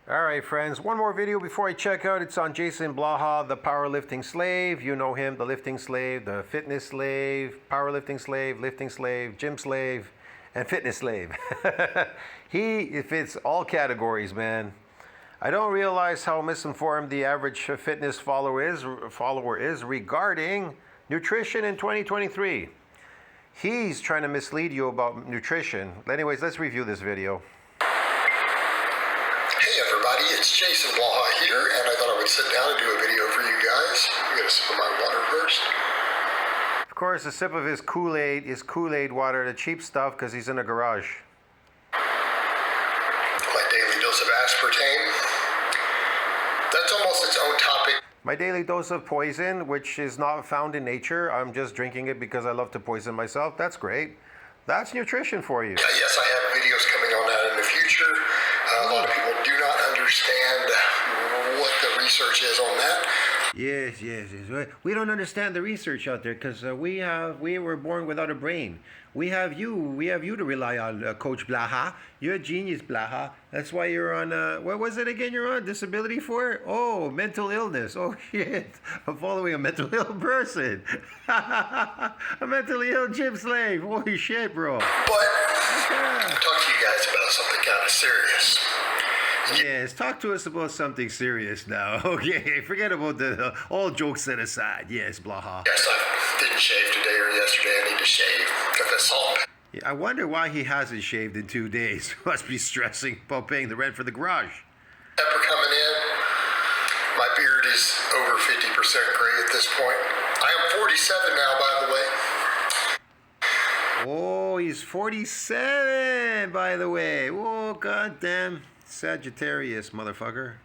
Alright friends, one more video before I check out. It's on Jason Blaha, the powerlifting slave. You know him, the lifting slave, the fitness slave, powerlifting slave, lifting slave, gym slave, and fitness slave. He fits all categories, man. I don't realize how misinformed the average fitness follower is regarding nutrition in 2023. He's trying to mislead you about nutrition. Anyways, let's review this video. It's Jason Blaha here, and I thought I would sit down and do a video for you guys. I'm going to sip my water first. Of course, a sip of his Kool-Aid water, the cheap stuff, because he's in a garage. My daily dose of aspartame. That's almost its own topic. My daily dose of poison, which is not found in nature. I'm just drinking it because I love to poison myself. That's great. That's nutrition for you. Yes, I have videos coming on that in the future. A lot of people do not understand what the research is on that. Yes. We don't understand the research out there because we were born without a brain. We have you to rely on, Coach Blaha. You're a genius, Blaha. That's why you're on, what was it again you're on disability for? Oh, mental illness. Oh, shit. I'm following a mental ill person. A mentally ill gym slave. Holy shit, bro. But I'll talk to you guys about something kind of serious. Yes, talk to us about something serious now. Okay, forget about the all jokes set aside. Yes, Blaha. Yes, I didn't shave today or yesterday. I need to shave. Got that salt. Yeah, I wonder why he hasn't shaved in 2 days. Must be stressing about paying the rent for the garage. Pepper coming in. My beard is over 50% gray at this point. I am 47 now, by the way. Oh, he's 47, by the way. Oh, goddamn. Sagittarius, motherfucker.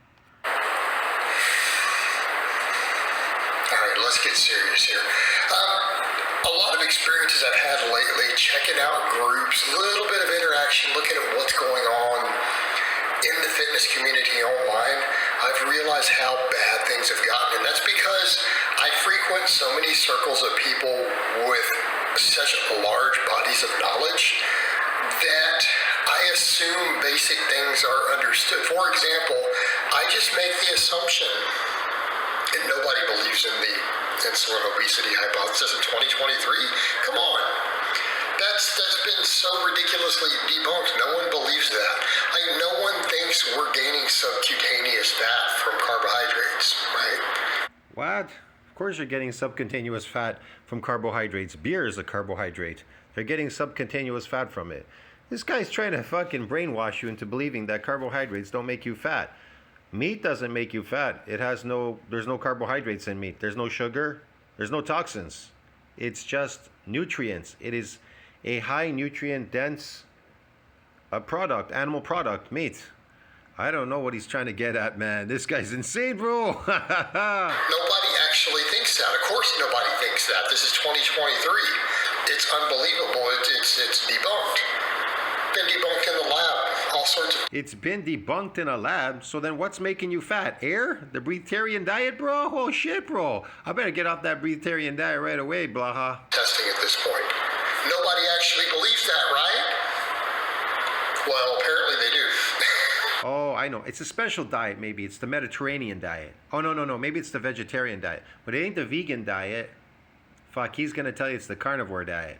Alright, let's get serious here. A lot of experiences I've had lately, checking out groups, a little bit of interaction, looking at what's going on in the fitness community online, I've realized how bad things have gotten. And that's because I frequent so many circles of people with such large bodies of knowledge that I assume basic things are understood. For example, I just make the assumption, and nobody believes in the insulin obesity hypothesis in 2023. Come on. That's been so ridiculously debunked. No one believes that. No one thinks we're gaining subcutaneous fat from carbohydrates, right? What? Of course you're getting subcutaneous fat from carbohydrates. Beer is a carbohydrate. They're getting subcutaneous fat from it. This guy's trying to fucking brainwash you into believing that carbohydrates don't make you fat. Meat doesn't make you fat. There's no carbohydrates in meat. There's no sugar. There's no toxins. It's just nutrients. It is a high nutrient dense product, animal product, meat. I don't know what he's trying to get at, man. This guy's insane, bro. Nobody actually thinks that. Of course nobody thinks that. This is 2023. It's unbelievable. It's debunked. Been debunked in the lab. All sorts of... It's been debunked in a lab, so then what's making you fat? Air? The breatharian diet, bro? Oh shit, bro. I better get off that breatharian diet right away, Blaha. Testing at this point. Nobody actually believes that, right? Well, apparently they do. Oh, I know. It's a special diet, maybe. It's the Mediterranean diet. Oh, no. Maybe it's the vegetarian diet. But it ain't the vegan diet. Fuck, he's going to tell you it's the carnivore diet.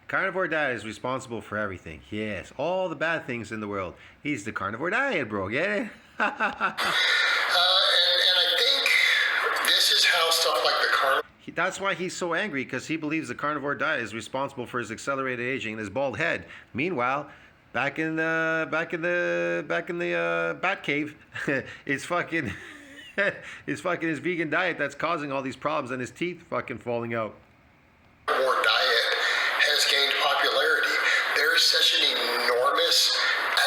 Carnivore diet is responsible for everything. Yes, all the bad things in the world. He's the carnivore diet, bro. Get it? And I think this is how stuff like the carnivore... That's why he's so angry, because he believes the carnivore diet is responsible for his accelerated aging and his bald head. Meanwhile, back in the bat cave, it's fucking his vegan diet that's causing all these problems and his teeth fucking falling out. Carnivore diet has gained popularity. There's such an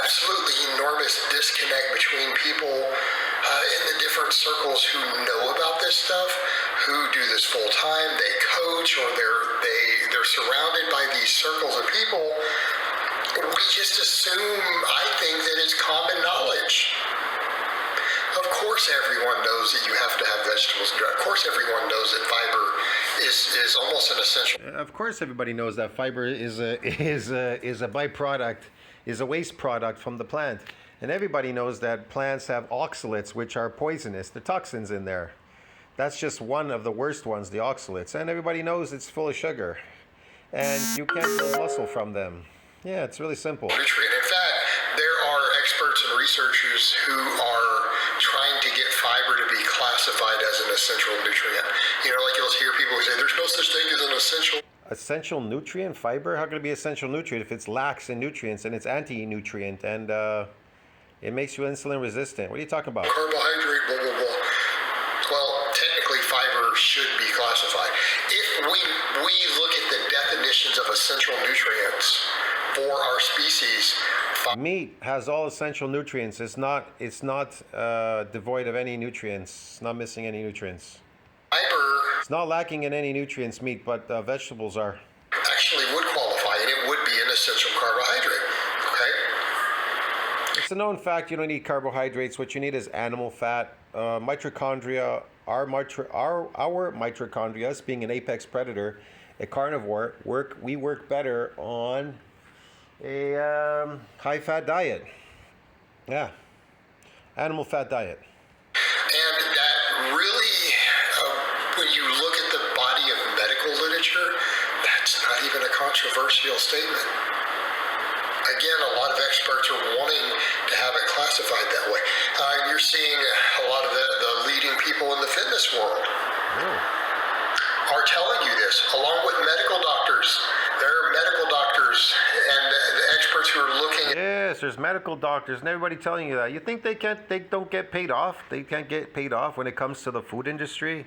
absolutely enormous disconnect between people in the different circles who know about this stuff, who do this full time, they coach, or they're surrounded by these circles of people. We just assume, I think, that it's common knowledge. Of course everyone knows that you have to have vegetables. Of course everyone knows that fiber is almost an essential. Of course everybody knows that fiber is a byproduct, is a waste product from the plant. And everybody knows that plants have oxalates, which are poisonous. The toxins in there. That's just one of the worst ones, the oxalates. And everybody knows it's full of sugar. And you can't build muscle from them. Yeah, it's really simple. Nutrient. In fact, there are experts and researchers who are trying to get fiber to be classified as an essential nutrient. You know, like you'll hear people say, there's no such thing as an essential. Essential nutrient? Fiber? How can it be essential nutrient if it's lacks in nutrients and it's anti-nutrient and it makes you insulin resistant? What are you talking about? Carbohydrate, blah, blah, blah. Well, technically fiber should be classified. If we look at the definitions of essential nutrients for our species, meat has all essential nutrients. It's not devoid of any nutrients. It's not missing any nutrients. Fiber, it's not lacking in any nutrients, meat, but vegetables are. Actually would qualify, and it would be an essential carbohydrate. Okay? It's a known fact you don't need carbohydrates. What you need is animal fat. Mitochondria, our mitochondria, us being an apex predator, a carnivore, we work better on a high-fat diet. Yeah. Animal fat diet. And that really, when you look at the body of medical literature, that's not even a controversial statement. Again, a lot of experts are wanting to have it classified that way. You're seeing a lot of the leading people in the fitness world are telling you this, along with medical doctors. There are medical doctors and the experts who are looking at. Yes, there's medical doctors and everybody telling you that. You think they don't get paid off? They can't get paid off when it comes to the food industry?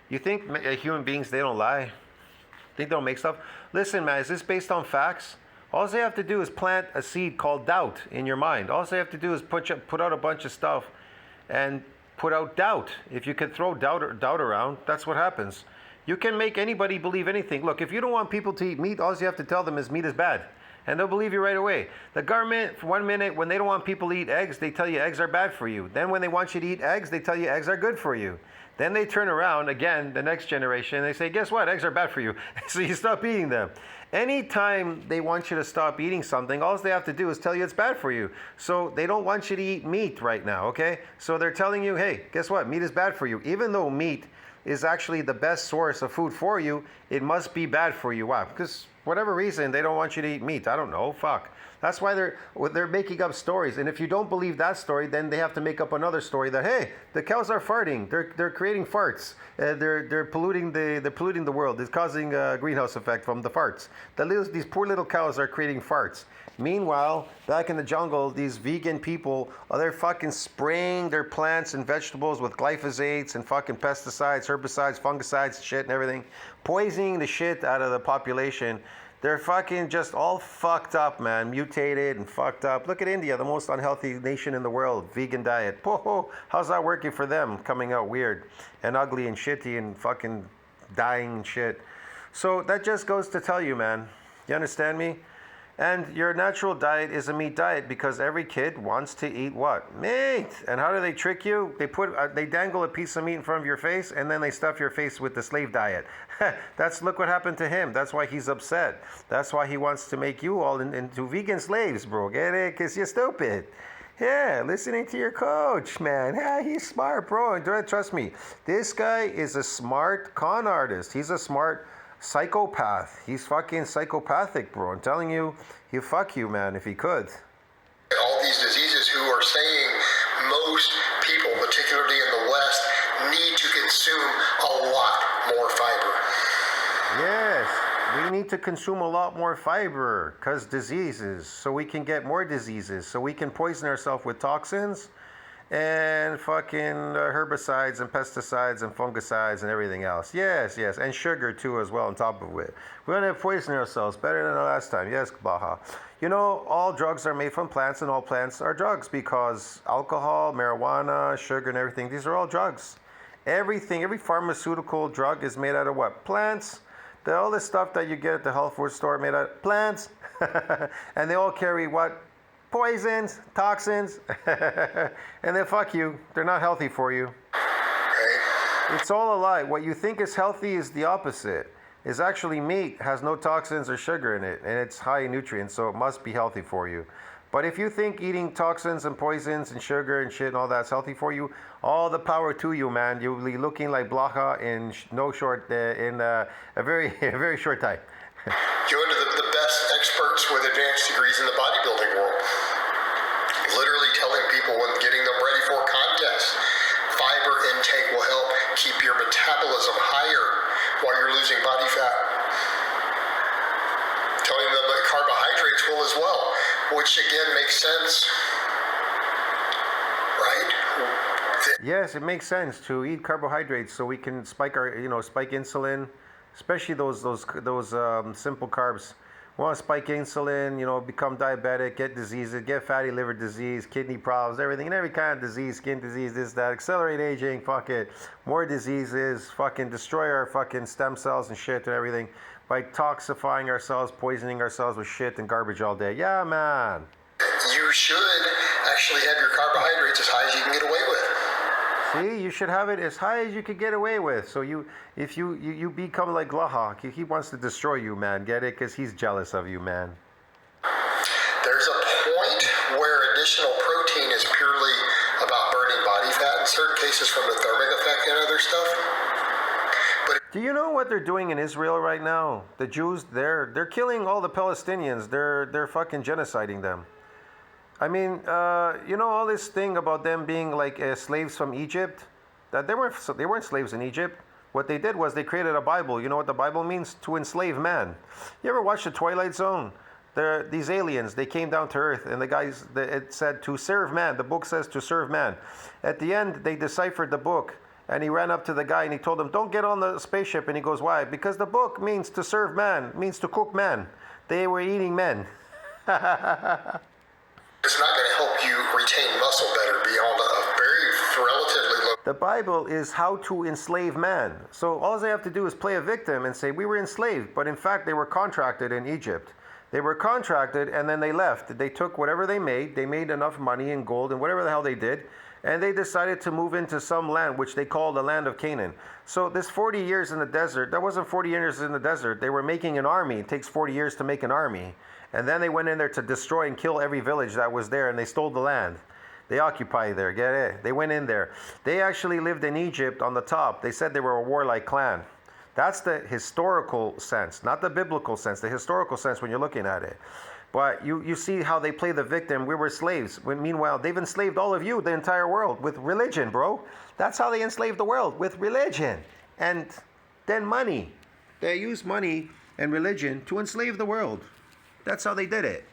You think human beings, they don't lie? Think they don't make stuff? Listen, man, is this based on facts? All they have to do is plant a seed called doubt in your mind. All they have to do is put out a bunch of stuff and put out doubt. If you can throw doubt around, that's what happens. You can make anybody believe anything. Look, if you don't want people to eat meat, all you have to tell them is meat is bad. And they'll believe you right away. The government, for 1 minute, when they don't want people to eat eggs, they tell you eggs are bad for you. Then when they want you to eat eggs, they tell you eggs are good for you. Then they turn around, again, the next generation, and they say, guess what? Eggs are bad for you. So you stop eating them. Anytime they want you to stop eating something, all they have to do is tell you it's bad for you. So they don't want you to eat meat right now, okay? So they're telling you, hey, guess what? Meat is bad for you. Even though meat is actually the best source of food for you, it must be bad for you. Why? Because whatever reason, they don't want you to eat meat. I don't know. Fuck. That's why they're making up stories. And if you don't believe that story, then they have to make up another story that, hey, the cows are farting. They're creating farts. They're polluting the world. It's causing a greenhouse effect from the farts. These poor little cows are creating farts. Meanwhile, back in the jungle, these vegan people, they're fucking spraying their plants and vegetables with glyphosates and fucking pesticides, herbicides, fungicides, shit and everything, poisoning the shit out of the population. They're fucking just all fucked up, man, mutated and fucked up. Look at India, the most unhealthy nation in the world, vegan diet. Whoa, how's that working for them? Coming out weird and ugly and shitty and fucking dying and shit. So that just goes to tell you, man, you understand me? And your natural diet is a meat diet because every kid wants to eat what? Meat. And how do they trick you? They dangle a piece of meat in front of your face and then they stuff your face with the slave diet. Look what happened to him. That's why he's upset. That's why he wants to make you all into vegan slaves, bro. Get it? Because you're stupid. Yeah, listening to your coach, man. Yeah, he's smart, bro. And trust me, this guy is a smart con artist. He's a smart psychopath. He's fucking psychopathic, bro. I'm telling you, he'd fuck you, man, if he could. All these diseases who are saying most people, particularly in the West, need to consume a lot more fiber. Yes, we need to consume a lot more fiber because diseases, so we can get more diseases, so we can poison ourselves with toxins and fucking herbicides and pesticides and fungicides and everything else. Yes, and sugar too as well on top of it. We're going to poison ourselves better than the last time. Yes, Blaha. You know, all drugs are made from plants and all plants are drugs because alcohol, marijuana, sugar and everything, these are all drugs. Every pharmaceutical drug is made out of what? Plants. All this stuff that you get at the health food store made out of plants. And they all carry what? Poisons, toxins, and they fuck you. They're not healthy for you. It's all a lie. What you think is healthy is the opposite. It's actually meat has no toxins or sugar in it, and it's high in nutrients, so it must be healthy for you. But if you think eating toxins and poisons and sugar and shit and all that's healthy for you, all the power to you, man. You'll be looking like Blaha in a very a very short time. Going to the best experts with advanced degrees in the bodybuilding world. Literally telling people when getting them ready for contests, fiber intake will help keep your metabolism higher while you're losing body fat. Telling them that carbohydrates will as well, which again makes sense, right? Yes, it makes sense to eat carbohydrates so we can spike insulin, especially those simple carbs. We want to spike insulin, become diabetic, get diseases, get fatty liver disease, kidney problems, everything, and every kind of disease, skin disease, this, that, accelerate aging, fuck it, more diseases, fucking destroy our fucking stem cells and shit and everything by toxifying ourselves, poisoning ourselves with shit and garbage all day. Yeah, man. You should actually have your carbohydrates as high as you can get away with. See, you should have it as high as you could get away with. So if you become like Blaha, he wants to destroy you, man. Get it? Because he's jealous of you, man. There's a point where additional protein is purely about burning body fat in certain cases from the thermic effect and other stuff. Do you know what they're doing in Israel right now? The Jews, they're killing all the Palestinians. They're fucking genociding them. I mean, all this thing about them being like slaves from Egypt, that they weren't slaves in Egypt. What they did was they created a Bible. You know what the Bible means? To enslave man. You ever watch The Twilight Zone? These aliens, they came down to Earth, and it said to serve man. The book says to serve man. At the end, they deciphered the book, and he ran up to the guy and he told him, "Don't get on the spaceship." And he goes, "Why?" "Because the book means to serve man, means to cook man. They were eating men." It's not going to help you retain muscle better beyond a very relatively low. The Bible is how to enslave man. So all they have to do is play a victim and say, we were enslaved. But in fact, they were contracted in Egypt. They were contracted and then they left. They took whatever they made. They made enough money and gold and whatever the hell they did. And they decided to move into some land, which they called the land of Canaan. So this 40 years in the desert, that wasn't 40 years in the desert. They were making an army. It takes 40 years to make an army. And then they went in there to destroy and kill every village that was there, and they stole the land. They occupied there, get it? They went in there. They actually lived in Egypt on the top. They said they were a warlike clan. That's the historical sense, not the biblical sense, the historical sense when you're looking at it. But you see how they play the victim. We were slaves. Meanwhile, they've enslaved all of you, the entire world, with religion, bro. That's how they enslaved the world, with religion. And then money. They use money and religion to enslave the world. That's how they did it.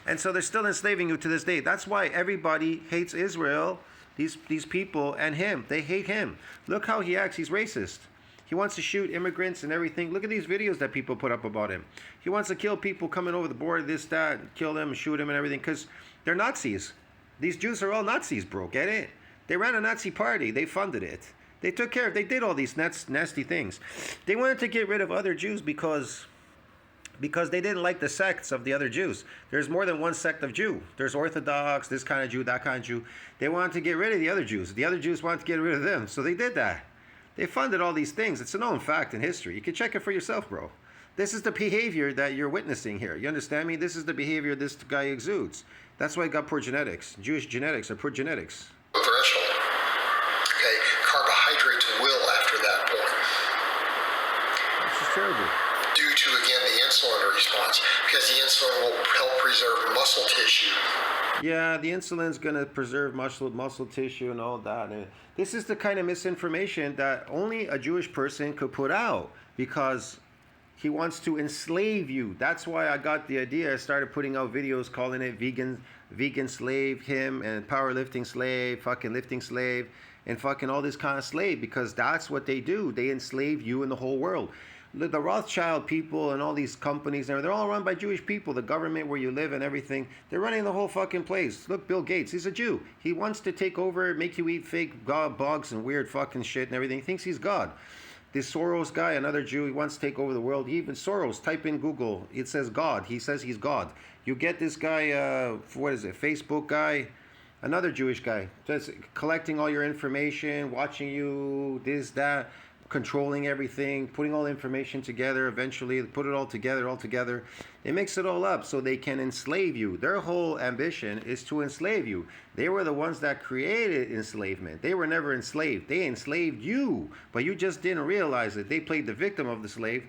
And so they're still enslaving you to this day. That's why everybody hates Israel, these people, and him. They hate him. Look how he acts. He's racist. He wants to shoot immigrants and everything. Look at these videos that people put up about him. He wants to kill people coming over the border, this, that, kill them, shoot them and everything, because they're Nazis. These Jews are all Nazis, bro. Get it? They ran a Nazi party. They funded it. They took care of it. They did all these nasty things. They wanted to get rid of other Jews because they didn't like the sects of the other Jews. There's more than one sect of Jew. There's Orthodox, this kind of Jew, that kind of Jew. They wanted to get rid of the other Jews. The other Jews wanted to get rid of them, so they did that. They funded all these things. It's a known fact in history. You can check it for yourself, bro. This is the behavior that you're witnessing here. You understand me? This is the behavior this guy exudes. That's why he got poor genetics. Jewish genetics are poor genetics. Threshold. Okay, carbohydrates will after that point. This is terrible. Due to, again, the insulin response, because the insulin will help preserve muscle tissue. Yeah, the insulin's going to preserve muscle tissue and all that. And this is the kind of misinformation that only a Jewish person could put out because he wants to enslave you. That's why I got the idea. I started putting out videos calling it vegan slave, him, and powerlifting slave, fucking lifting slave, and fucking all this kind of slave, because that's what they do. They enslave you and the whole world. The Rothschild people and all these companies, they're all run by Jewish people. The government where you live and everything, they're running the whole fucking place. Look, Bill Gates, he's a Jew. He wants to take over, make you eat fake bugs and weird fucking shit and everything. He thinks he's God. This Soros guy, another Jew, he wants to take over the world. Even Soros, type in Google, it says God. He says he's God. You get this guy, Facebook guy, another Jewish guy, just collecting all your information, watching you, this, that. controlling everything, putting all the information together, eventually put it all together. It mix it all up so they can enslave you. Their whole ambition is to enslave you. They were the ones that created enslavement. They were never enslaved. They enslaved you, but you just didn't realize it. They played the victim of the slave,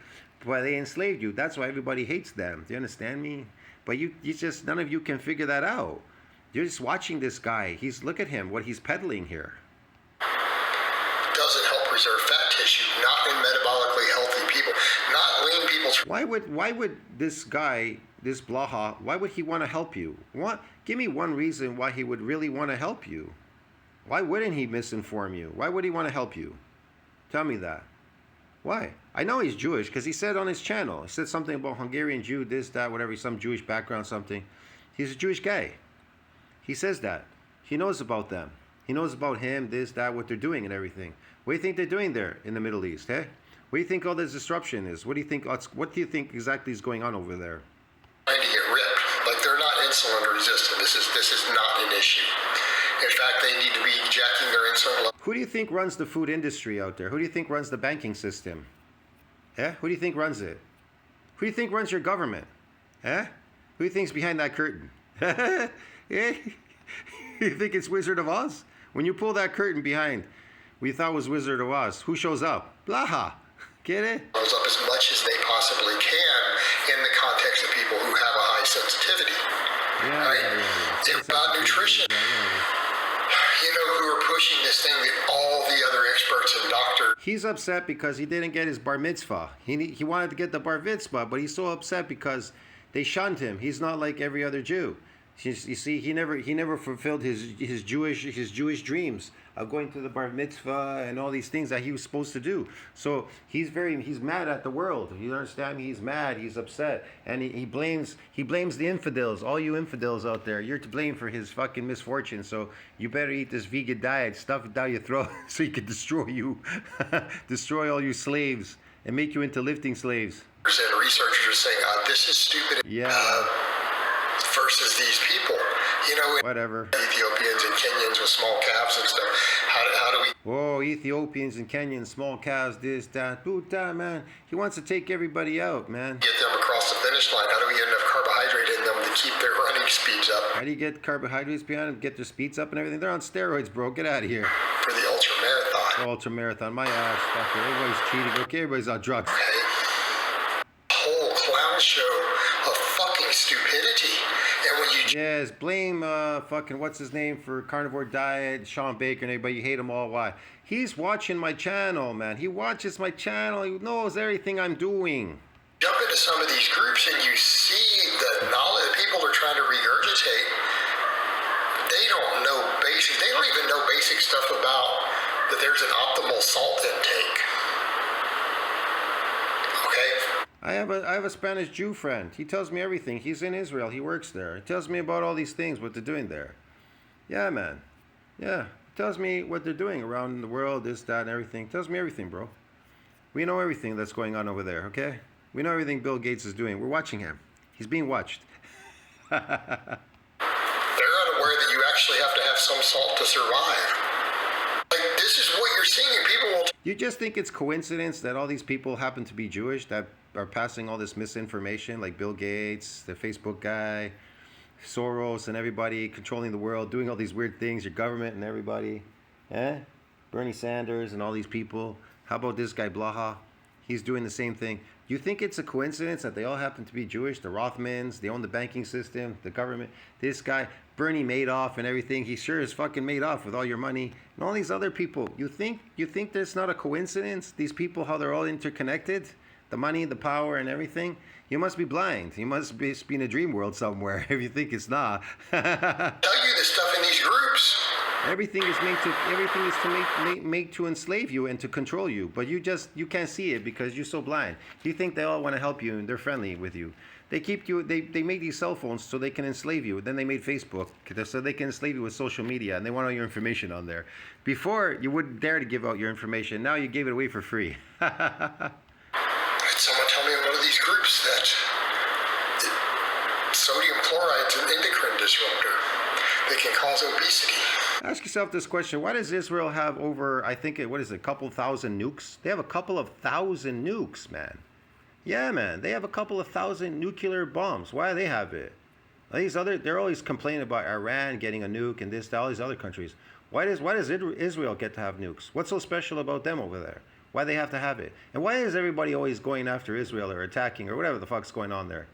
but they enslaved you. That's why everybody hates them. Do you understand me? But you just, none of you can figure that out. You're just watching this guy. Look at him, what he's peddling here. Doesn't help preserve fat tissue, not in metabolically healthy people, not lean people. Why would this guy, this Blaha, why would he want to help you? Give me one reason why he would really want to help you. Why wouldn't he misinform you? Why would he want to help you? Tell me that. Why? I know he's Jewish because he said on his channel, he said something about Hungarian Jew, this, that, whatever, some Jewish background, something. He's a Jewish guy. He says that. He knows about them. He knows about him, this, that, what they're doing and everything. What do you think they're doing there in the Middle East, eh? What do you think all this disruption is? What do you think exactly is going on over there? Trying to get ripped. Like, they're not insulin resistant. This is not an issue. In fact, they need to be jacking their insulin level. Who do you think runs the food industry out there? Who do you think runs the banking system? Eh? Who do you think runs it? Who do you think runs your government? Eh? Who do you think's behind that curtain? Yeah? You think it's Wizard of Oz? When you pull that curtain behind, we thought was Wizard of Oz. Who shows up? Blaha. Get it? Goes up as much as they possibly can in the context of people who have a high sensitivity. Yeah, right? yeah. It's about nutrition. You know who are pushing this thing that all the other experts and doctors. He's upset because he didn't get his bar mitzvah. He wanted to get the bar mitzvah, but he's so upset because they shunned him. He's not like every other Jew. You see, he never fulfilled his Jewish dreams of going to the bar mitzvah and all these things that he was supposed to do. So he's mad at the world. You understand me? He's mad. He's upset, and he blames the infidels. All you infidels out there, you're to blame for his fucking misfortune. So you better eat this vegan diet, stuff it down your throat, so he can destroy you, destroy all you slaves, and make you into lifting slaves. And researchers are saying, this is stupid. Yeah. Versus these people, you know, whatever. Ethiopians and Kenyans with small calves and stuff. How do we? Whoa, Ethiopians and Kenyans, small calves, this, that, that, man. He wants to take everybody out, man. Get them across the finish line. How do we get enough carbohydrate in them to keep their running speeds up? How do you get carbohydrates behind them, get their speeds up and everything? They're on steroids, bro. Get out of here. For the ultra marathon. Ultra marathon, my ass. Fucker. Everybody's cheating. Okay, everybody's on drugs. Okay. Whole clown show of fucking stupidity. And when you yes, blame fucking what's his name for carnivore diet, Sean Baker and everybody. You hate them all. Why? He's watching my channel, man. He watches my channel. He knows everything I'm doing. Jump into some of these groups and you see the knowledge people are trying to regurgitate. They don't know basic. They don't even know basic stuff about that. There's an optimal salt intake. Okay. I have a Spanish Jew friend. He tells me everything. He's in Israel. He works there. He tells me about all these things, what they're doing there. Yeah, man. Yeah. He tells me what they're doing around the world, this, that, and everything. He tells me everything, bro. We know everything that's going on over there, okay? We know everything Bill Gates is doing. We're watching him. He's being watched. They're unaware that you actually have to have some salt to survive. Like, this is what you're seeing, and people will... You just think it's coincidence that all these people happen to be Jewish, that are passing all this misinformation, like Bill Gates, the Facebook guy, Soros, and everybody controlling the world, doing all these weird things, your government and everybody, Bernie Sanders and all these people. How about this guy Blaha? He's doing the same thing. You think it's a coincidence that they all happen to be Jewish? The Rothmans, they own the banking system, the government. This guy, Bernie Madoff and everything, he sure is fucking made off with all your money. And all these other people. You think that's not a coincidence? These people, how they're all interconnected? The money, the power, and everything. You must be blind. You must be in a dream world somewhere if you think it's not. Tell you this stuff in these groups. Everything is to make to enslave you and to control you, but you can't see it because you're so blind. You think they all want to help you and they're friendly with you. They keep you. They made these cell phones so they can enslave you. Then they made Facebook so they can enslave you with social media, and they want all your information on there. Before you wouldn't dare to give out your information. Now you gave it away for free. Someone tell me in one of these groups that sodium chloride's an endocrine disruptor that can cause obesity. Ask yourself this question: why does Israel have over, I think, what is it, a couple thousand nukes? They have a couple of thousand nukes, man. Yeah, man, they have a couple of thousand nuclear bombs. Why do they have it? They're always complaining about Iran getting a nuke and this, all these other countries. Why does Israel get to have nukes? What's so special about them over there? Why they have to have it? And why is everybody always going after Israel or attacking or whatever the fuck's going on there?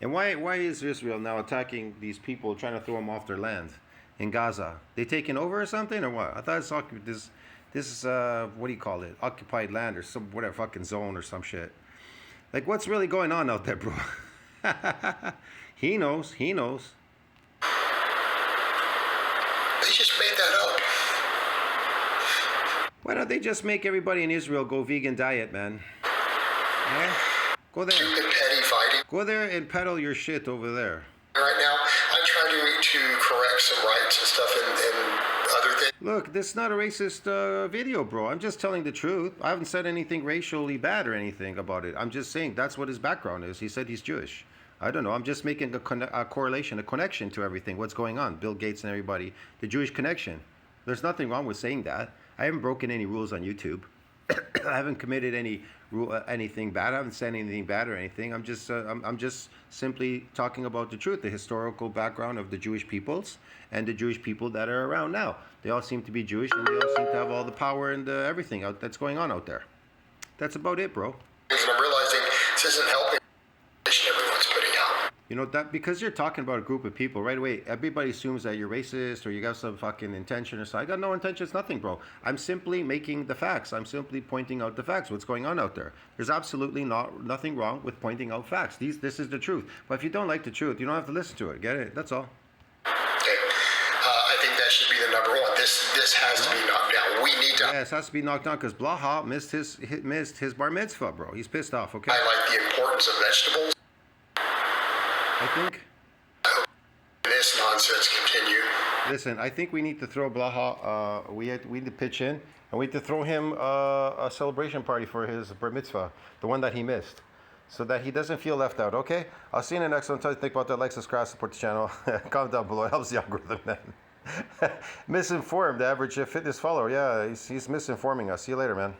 And why is Israel now attacking these people, trying to throw them off their land in Gaza? They taking over or something or what? I thought it's this is what do you call it? Occupied land or some whatever fucking zone or some shit. Like what's really going on out there, bro? He knows. They just made that up. Why don't they just make everybody in Israel go vegan diet, man? Yeah? Go there. Stupid petty fighting. Go there and peddle your shit over there. Right now, I'm trying to correct some rights and stuff and other things. Look, this is not a racist video, bro. I'm just telling the truth. I haven't said anything racially bad or anything about it. I'm just saying that's what his background is. He said he's Jewish. I don't know. I'm just making a correlation, a connection to everything. What's going on? Bill Gates and everybody. The Jewish connection. There's nothing wrong with saying that. I haven't broken any rules on YouTube. I haven't committed anything bad. I haven't said anything bad or anything. I'm just simply talking about the truth, the historical background of the Jewish peoples and the Jewish people that are around now. They all seem to be Jewish and they all seem to have all the power and everything that's going on out there. That's about it, bro. And I'm realizing this isn't helping everyone's putting out. You know, that because you're talking about a group of people, right away, everybody assumes that you're racist or you got some fucking intention or something. I got no intention, it's nothing, bro. I'm simply making the facts. I'm simply pointing out the facts, what's going on out there. There's absolutely nothing wrong with pointing out facts. This is the truth. But if you don't like the truth, you don't have to listen to it. Get it? That's all. Okay. I think that should be the number one. This has to be knocked down. We need to. Yeah, it has to be knocked down because Blaha missed his bar mitzvah, bro. He's pissed off, okay? I like the importance of vegetables. I think. This nonsense continue. Listen, I think we need to throw Blaha. We need to pitch in, and we need to throw him a celebration party for his bar mitzvah, the one that he missed, so that he doesn't feel left out. Okay? I'll see you in the next one. Tell you to think about that. Like, subscribe, support the channel. Comment down below. It helps the algorithm, man. Misinformed, the average fitness follower. Yeah, he's misinforming us. See you later, man.